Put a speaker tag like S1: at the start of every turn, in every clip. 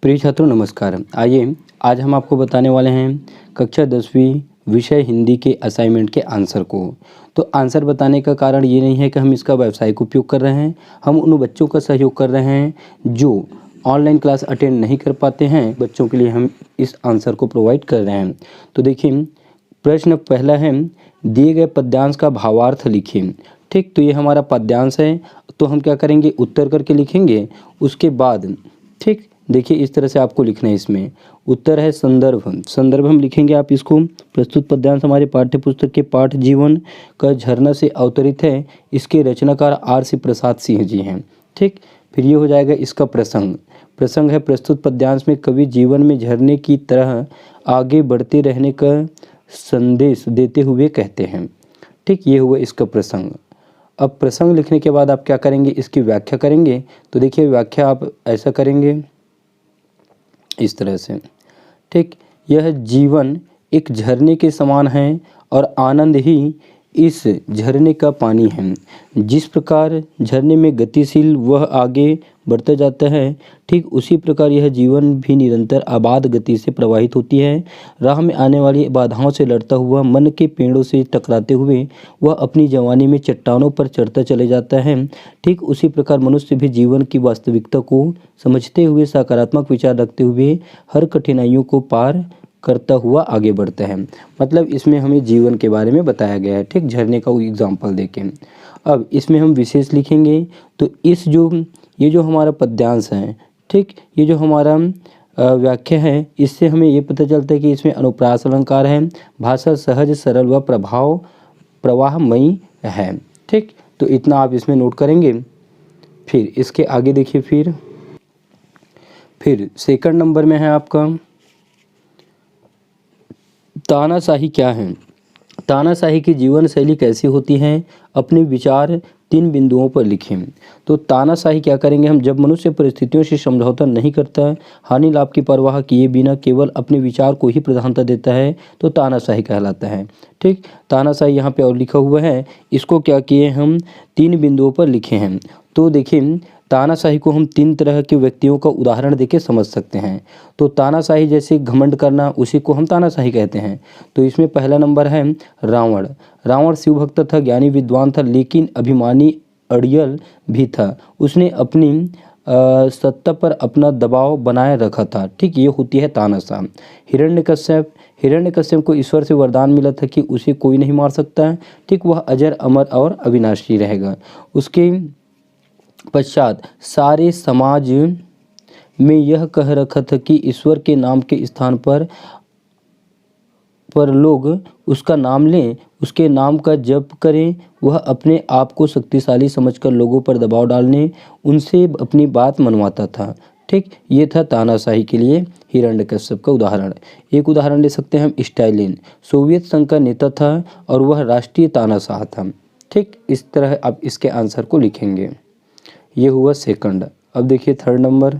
S1: प्रिय छात्रों नमस्कार। आइए आज हम आपको बताने वाले हैं कक्षा 10वीं विषय हिंदी के असाइनमेंट के आंसर को। तो आंसर बताने का कारण ये नहीं है कि हम इसका व्यावसायिक उपयोग कर रहे हैं, हम उन बच्चों का सहयोग कर रहे हैं जो ऑनलाइन क्लास अटेंड नहीं कर पाते हैं, बच्चों के लिए हम इस आंसर को प्रोवाइड कर रहे हैं। तो देखिए प्रश्न पहला है, दिए गए पद्यांश का भावार्थ लिखिए। ठीक, तो ये हमारा पद्यांश है, तो हम क्या करेंगे, उत्तर करके लिखेंगे। उसके बाद ठीक देखिए इस तरह से आपको लिखना है। इसमें उत्तर है संदर्भ, संदर्भ हम लिखेंगे। आप इसको, प्रस्तुत पद्यांश हमारे पाठ्य पुस्तक के पाठ जीवन का झरना से अवतरित है। इसके रचनाकार आर.सी. प्रसाद सिंह जी हैं। ठीक, फिर ये हो जाएगा इसका प्रसंग। प्रसंग है, प्रस्तुत पद्यांश में कवि जीवन में झरने की तरह आगे बढ़ते रहने का संदेश देते हुए कहते हैं। ठीक, ये हुआ इसका प्रसंग। अब प्रसंग लिखने के बाद आप क्या करेंगे, इसकी व्याख्या करेंगे। तो देखिए व्याख्या आप ऐसा करेंगे इस तरह से। ठीक, यह जीवन एक झरने के समान है और आनंद ही इस झरने का पानी है। जिस प्रकार झरने में गतिशील वह आगे बढ़ता जाता है, ठीक उसी प्रकार यह जीवन भी निरंतर अबाध गति से प्रवाहित होती है। राह में आने वाली बाधाओं से लड़ता हुआ, मन के पेड़ों से टकराते हुए वह अपनी जवानी में चट्टानों पर चढ़ता चले जाता है। ठीक उसी प्रकार मनुष्य भी जीवन की वास्तविकता को समझते हुए, सकारात्मक विचार रखते हुए हर कठिनाइयों को पार करता हुआ आगे बढ़ता है। मतलब इसमें हमें जीवन के बारे में बताया गया है। ठीक, झरने का एग्जाम्पल देके अब इसमें हम विशेष लिखेंगे। तो ये जो हमारा पद्यांश है, ठीक, ये जो हमारा व्याख्या है, इससे हमें ये पता चलता है कि इसमें अनुप्रास अलंकार है, भाषा सहज सरल व प्रवाहमयी है। ठीक, तो इतना आप इसमें नोट करेंगे। फिर इसके आगे देखिए, फिर सेकंड नंबर में है आपका तानाशाही क्या है। तानाशाही की जीवन शैली कैसी होती है, अपने विचार 3 बिंदुओं पर लिखें। तो तानाशाही क्या करेंगे हम, जब मनुष्य परिस्थितियों से समझौता नहीं करता, हानि लाभ की परवाह किए बिना केवल अपने विचार को ही प्रधानता देता है, तो तानाशाही कहलाता है। ठीक, तानाशाही यहाँ पे और लिखा हुआ है, इसको क्या किए हम 3 बिंदुओं पर लिखे हैं। तो देखिए तानाशाही को हम 3 तरह के व्यक्तियों का उदाहरण देके समझ सकते हैं। तो तानाशाही जैसे घमंड करना, उसी को हम तानाशाही कहते हैं। तो इसमें पहला नंबर है रावण। रावण शिव भक्त था, ज्ञानी विद्वान था, लेकिन अभिमानी अड़ियल भी था। उसने अपनी सत्ता पर अपना दबाव बनाए रखा था। ठीक, ये होती है तानाशाह। हिरण्यकश्यप को ईश्वर से वरदान मिला था कि उसे कोई नहीं मार सकता। ठीक, वह अजर अमर और अविनाशी रहेगा। उसके पश्चात सारे समाज में यह कह रखा था कि ईश्वर के नाम के स्थान पर लोग उसका नाम लें, उसके नाम का जप करें। वह अपने आप को शक्तिशाली समझकर लोगों पर दबाव डालने, उनसे अपनी बात मनवाता था। ठीक, ये था तानाशाही के लिए हिरण्यकश्यप का उदाहरण। एक उदाहरण ले सकते हैं हम स्टालिन, सोवियत संघ का नेता था और वह राष्ट्रीय तानाशाह था। ठीक, इस तरह आप इसके आंसर को लिखेंगे। ये हुआ सेकंड। अब देखिए थर्ड नंबर,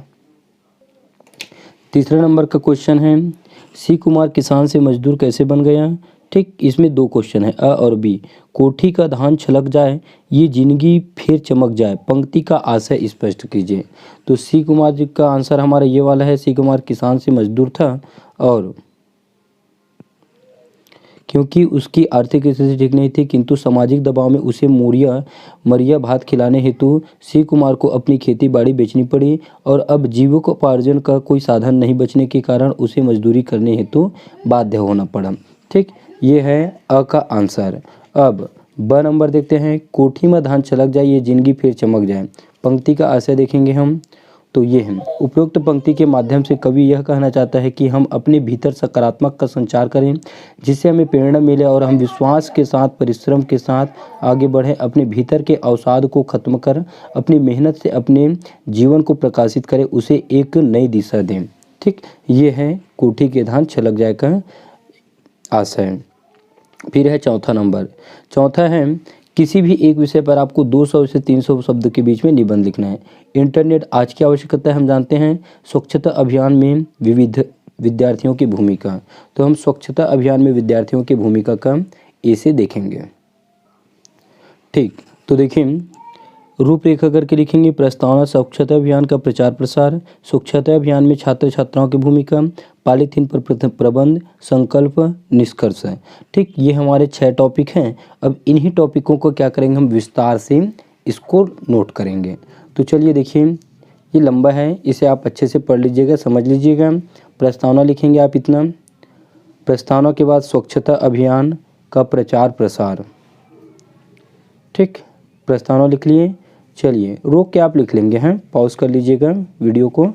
S1: तीसरा नंबर का क्वेश्चन है, सी कुमार किसान से मजदूर कैसे बन गया। ठीक, इसमें 2 क्वेश्चन है, अ और बी। कोठी का धान छलक जाए, ये जिंदगी फिर चमक जाए, पंक्ति का आशय स्पष्ट कीजिए। तो सी कुमार जी का आंसर हमारा ये वाला है, सी कुमार किसान से मजदूर था और क्योंकि उसकी आर्थिक स्थिति ठीक नहीं थी, किंतु सामाजिक दबाव में उसे मरिया भात खिलाने हेतु सी कुमार को अपनी खेती बाड़ी बेचनी पड़ी और अब जीविकोपार्जन का कोई साधन नहीं बचने के कारण उसे मजदूरी करने हेतु बाध्य होना पड़ा। ठीक, ये है अ का आंसर। अब ब नंबर देखते हैं, कोठी में धान छलक जाए, ये जिंदगी फिर चमक जाए, पंक्ति का आशय देखेंगे हम। तो ये है, उपरोक्त पंक्ति के माध्यम से कवि यह कहना चाहता है कि हम अपने भीतर सकारात्मक का संचार करें, जिससे हमें प्रेरणा मिले और हम विश्वास के साथ, परिश्रम के साथ आगे बढ़ें। अपने भीतर के अवसाद को खत्म कर अपनी मेहनत से अपने जीवन को प्रकाशित करें, उसे एक नई दिशा दें। ठीक, ये है कोठी के धान छलक जाए का आशय। फिर है चौथा नंबर, चौथा है, किसी भी एक विषय पर आपको 200 से 300 शब्द के बीच में निबंध लिखना है। इंटरनेट आज की आवश्यकता है, हम जानते हैं। स्वच्छता अभियान में विविध विद्यार्थियों की भूमिका, तो हम स्वच्छता अभियान में विद्यार्थियों की भूमिका का ए से देखेंगे। ठीक, तो देखिए रूपरेखा करके लिखेंगे। प्रस्तावना स्वच्छता अभियान का प्रचार प्रसार, स्वच्छता अभियान में छात्र छात्राओं की भूमिका, पॉलीथीन पर प्रबंध, संकल्प, निष्कर्ष। ठीक, ये हमारे 6 टॉपिक हैं। अब इन्हीं टॉपिकों को क्या करेंगे, हम विस्तार से इसको नोट करेंगे। तो चलिए देखिए, ये लंबा है, इसे आप अच्छे से पढ़ लीजिएगा, समझ लीजिएगा। प्रस्तावना लिखेंगे आप इतना, प्रस्तावना के बाद स्वच्छता अभियान का प्रचार प्रसार। ठीक, प्रस्तावना लिख लिए। चलिए रोक के आप लिख लेंगे, हैं, पॉज कर लीजिएगा वीडियो को,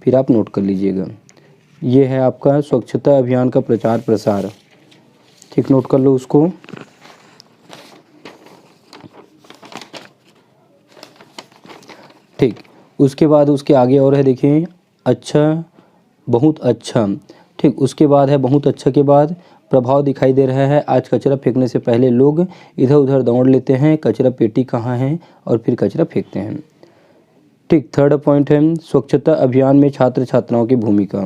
S1: फिर आप नोट कर लीजिएगा। ये है आपका स्वच्छता अभियान का प्रचार प्रसार। ठीक, नोट कर लो उसको। ठीक, उसके बाद उसके आगे और है, देखिए, अच्छा, बहुत अच्छा। ठीक, उसके बाद है बहुत अच्छा के बाद प्रभाव दिखाई दे रहा है। आज कचरा फेंकने से पहले लोग इधर उधर दौड़ लेते हैं, कचरा पेटी कहाँ है, और फिर कचरा फेंकते हैं। ठीक, थर्ड पॉइंट है स्वच्छता अभियान में छात्र छात्राओं की भूमिका।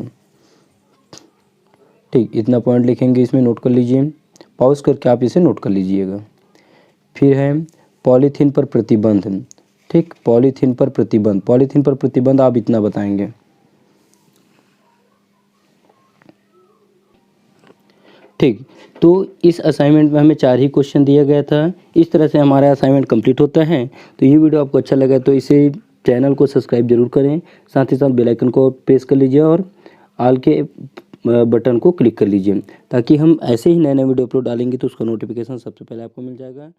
S1: ठीक, इतना पॉइंट लिखेंगे, इसमें नोट कर लीजिए, पॉज करके आप इसे नोट कर लीजिएगा। फिर है पॉलीथीन पर प्रतिबंध। ठीक, पॉलीथीन पर प्रतिबंध, पॉलीथीन पर प्रतिबंध आप इतना बताएंगे। ठीक, तो इस असाइनमेंट में हमें 4 ही क्वेश्चन दिया गया था। इस तरह से हमारा असाइनमेंट कंप्लीट होता है। तो ये वीडियो आपको अच्छा लगा तो इसे चैनल को सब्सक्राइब जरूर करें, साथ ही साथ बेल आइकन को प्रेस कर लीजिए और ऑल के बटन को क्लिक कर लीजिए, ताकि हम ऐसे ही नए नए वीडियो अपलोड डालेंगे तो उसका नोटिफिकेशन सबसे पहले आपको मिल जाएगा।